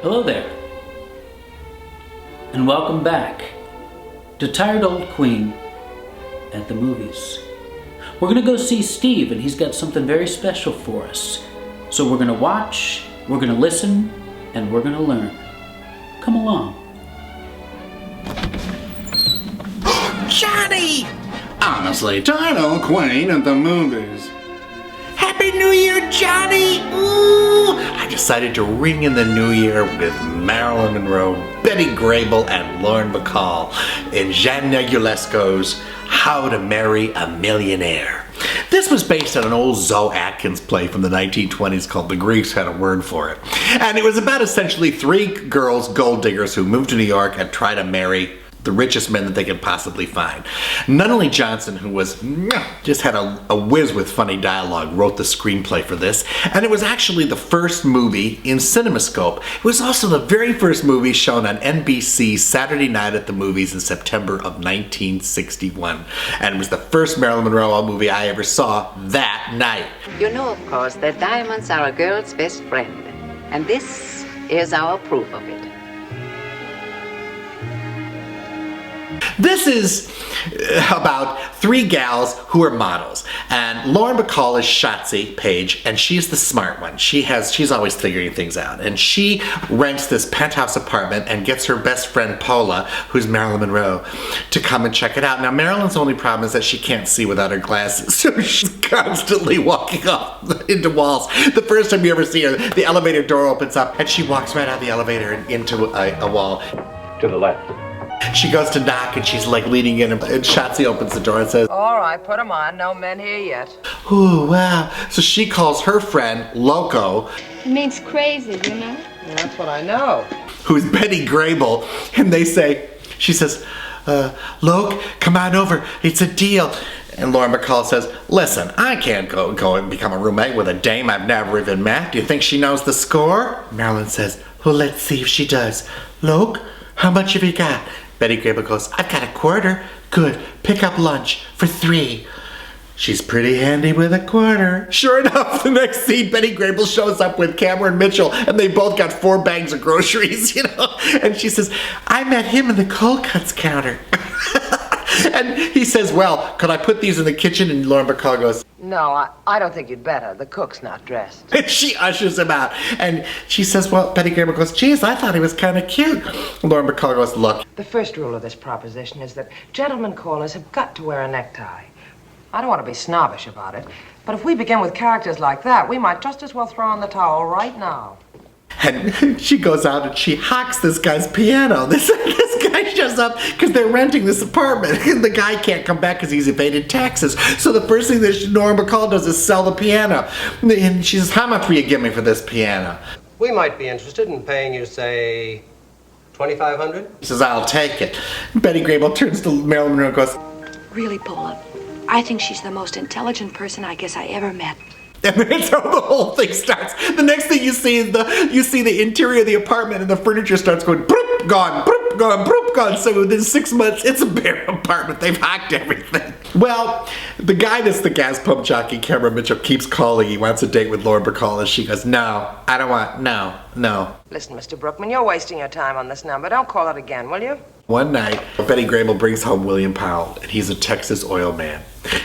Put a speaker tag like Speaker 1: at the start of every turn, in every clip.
Speaker 1: Hello there, and welcome back to Tired Old Queen at the Movies. We're gonna go see Steve, and he's got something very special for us. So we're gonna watch, we're gonna listen, and we're gonna learn. Come along.
Speaker 2: Johnny! Honestly, Tired Old Queen at the Movies. Happy New Year, Johnny! Ooh! I decided to ring in the new year with Marilyn Monroe, Betty Grable, and Lauren Bacall in Jean Negulesco's To Marry A Millionaire. This was based on an old Zoe Atkins play from the 1920s called The Greeks Had a Word for It. And it was about essentially three girls, gold diggers, who moved to New York and try to marry the richest men that they could possibly find. Nunnally Johnson, who was just had a whiz with funny dialogue, wrote the screenplay for this, and it was actually the first movie in CinemaScope. It was also the very first movie shown on NBC Saturday Night at the Movies in September of 1961, and it was the first Marilyn Monroe movie I ever saw that night.
Speaker 3: You know, of course, that diamonds are a girl's best friend, and this is our proof of it.
Speaker 2: This is about three gals who are models, and Lauren Bacall is Shotzi Page, and she's the smart one. She's always figuring things out, and she rents this penthouse apartment and gets her best friend Paula, who's Marilyn Monroe, to come and check it out. Now Marilyn's only problem is that she can't see without her glasses, so she's constantly walking off into walls. The first time you ever see her, the elevator door opens up, and she walks right out of the elevator and into a wall.
Speaker 4: To the left.
Speaker 2: She goes to knock and she's like leaning in, and Shotzi opens the door and says,
Speaker 5: "All right, put 'em on. No men here yet."
Speaker 2: "Ooh, wow." So she calls her friend Loco.
Speaker 6: It means crazy, you know?
Speaker 5: That's what I know.
Speaker 2: Who's Betty Grable, and she says, "Loke, come on over. It's a deal." And Lauren Bacall says, "Listen, I can't go and become a roommate with a dame I've never even met. Do you think she knows the score?" Marilyn says, "Well, let's see if she does. Loke, how much have you got?" Betty Grable goes, "I've got a quarter." "Good, pick up lunch for 3. She's pretty handy with a quarter. Sure enough, the next scene, Betty Grable shows up with Cameron Mitchell, and they both got 4 bags of groceries, And she says, "I met him in the cold cuts counter." And he says, "Well, could I put these in the kitchen?" And Lauren Bacall goes,
Speaker 5: No, I don't think you'd better. The cook's not dressed.
Speaker 2: and she ushers him out. And she says, well, Betty Grable goes, "Geez, I thought he was kind of cute." Lauren Bacall goes, "Look."
Speaker 5: The first rule of this proposition is that gentlemen callers have got to wear a necktie. I don't want to be snobbish about it, but if we begin with characters like that, we might just as well throw in the towel right now.
Speaker 2: And she goes out and she hawks this guy's piano. This guy shows up because they're renting this apartment, and the guy can't come back because he's evaded taxes. So the first thing that Lauren Bacall does is sell the piano. And she says, "How much will you give me for this piano?"
Speaker 7: We might be interested in paying you, say, $2,500?
Speaker 2: He says, "I'll take it." Betty Grable turns to Marilyn Monroe and goes,
Speaker 6: Really, Paula, I think she's the most intelligent person I guess I ever met.
Speaker 2: and that's how the whole thing starts. The next thing you see is the interior of the apartment, and the furniture starts going broop, gone, broop, gone, broop, gone. So within 6 months, it's a bare apartment. They've hacked everything. Well, the guy that's the gas pump jockey, Cameron Mitchell, keeps calling. He wants a date with Lauren Bacall, and she goes, "No, I don't want, no."
Speaker 5: Listen, Mr. Brookman, you're wasting your time on this number. Don't call it again, will you?
Speaker 2: One night, Betty Grable brings home William Powell, and he's a Texas oil man.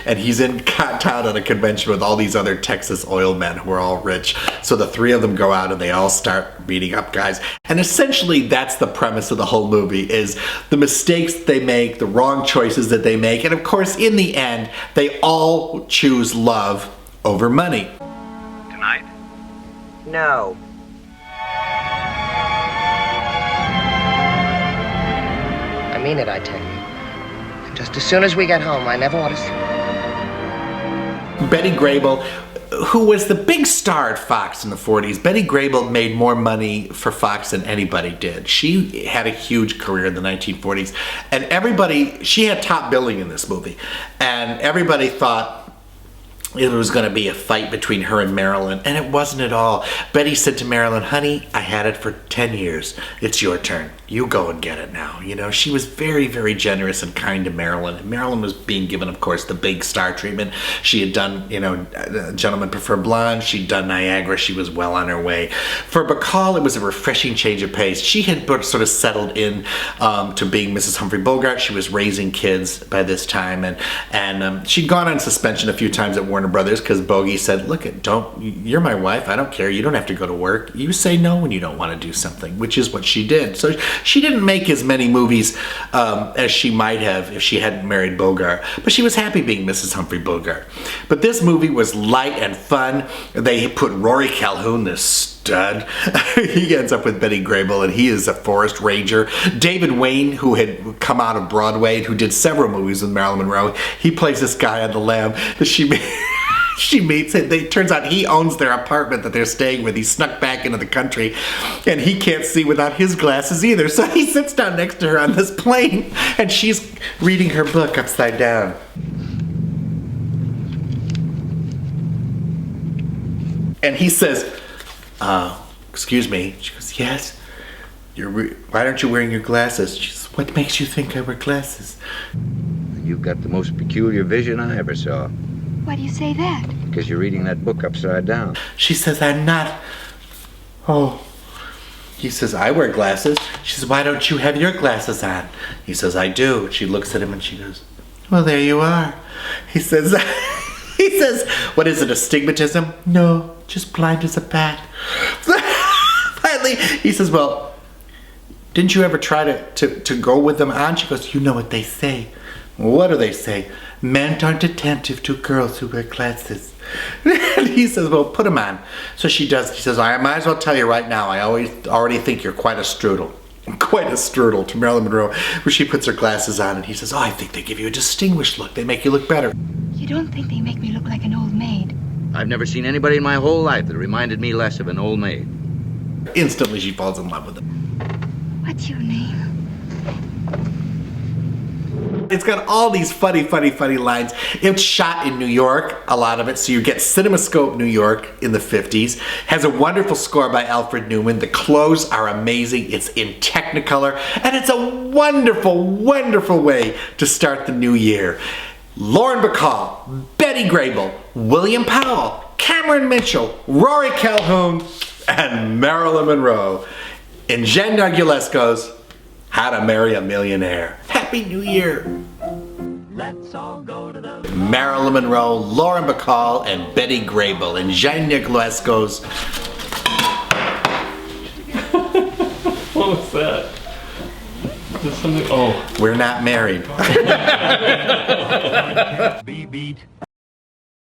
Speaker 2: And he's in town at a convention with all these other Texas oil men who are all rich. So the three of them go out and they all start beating up guys. And essentially that's the premise of the whole movie, is the mistakes they make, the wrong choices that they make. And of course, in the end, they all choose love over money.
Speaker 4: Tonight?
Speaker 5: No. I mean it, I tell you. Just as soon as we get home, I never want to see...
Speaker 2: Betty Grable, who was the big star at Fox in the 40s. Betty Grable made more money for Fox than anybody did. She had a huge career in the 1940s. And she had top billing in this movie. And everybody thought it was going to be a fight between her and Marilyn, and it wasn't at all. Betty said to Marilyn, honey, I had it for 10 years. It's your turn. You go and get it now. You know, she was very, very generous and kind to Marilyn. And Marilyn was being given, of course, the big star treatment. She had done, you know, Gentlemen Prefer Blonde. She'd done Niagara. She was well on her way. For Bacall, it was a refreshing change of pace. She had sort of settled in to being Mrs. Humphrey Bogart. She was raising kids by this time, and she'd gone on suspension a few times at Warner Brothers because Bogey said, look, you're my wife. I don't care. You don't have to go to work. You say no when you don't want to do something, which is what she did. So she didn't make as many movies as she might have if she hadn't married Bogart, but she was happy being Mrs. Humphrey Bogart. But this movie was light and fun. They put Rory Calhoun, this stud. He ends up with Betty Grable, and he is a forest ranger. David Wayne, who had come out of Broadway and who did several movies with Marilyn Monroe, he plays this guy on the lam that she meets. It turns out he owns their apartment that they're staying with. He snuck back into the country, and he can't see without his glasses either. So he sits down next to her on this plane, and she's reading her book upside down. And he says, excuse me. She goes, yes. Why aren't you wearing your glasses? She says, what makes you think I wear glasses?
Speaker 8: You've got the most peculiar vision I ever saw.
Speaker 6: Why do you say that?
Speaker 8: Because you're reading that book upside down.
Speaker 2: She says, I'm not. Oh. He says, I wear glasses. She says, why don't you have your glasses on? He says, I do. She looks at him and she goes, well, there you are. He says, what is it, astigmatism? No, just blind as a bat. Finally, he says, well, didn't you ever try to go with them on? She goes, you know what they say. What do they say? Men aren't attentive to girls who wear glasses. And he says, well, put them on. So she does. He says, I might as well tell you right now, I already think you're quite a strudel. Quite a strudel to Marilyn Monroe, where she puts her glasses on, and he says, oh, I think they give you a distinguished look. They make you look better.
Speaker 6: You don't think they make me look like an old maid?
Speaker 8: I've never seen anybody in my whole life that reminded me less of an old maid.
Speaker 2: Instantly, she falls in love with him.
Speaker 6: What's your name?
Speaker 2: It's got all these funny lines. It's shot in New York, a lot of it, so you get CinemaScope New York in the 50s. Has a wonderful score by Alfred Newman. The clothes are amazing. It's in Technicolor, and it's a wonderful, wonderful way to start the new year. Lauren Bacall, Betty Grable, William Powell, Cameron Mitchell, Rory Calhoun, and Marilyn Monroe in Jean Negulesco's How to Marry a Millionaire. Happy New Year! Let's all go to the Marilyn Monroe, Lauren Bacall, and Betty Grable in Jean Negulesco's.
Speaker 9: What was that? Is something? Oh.
Speaker 2: We're Not Married.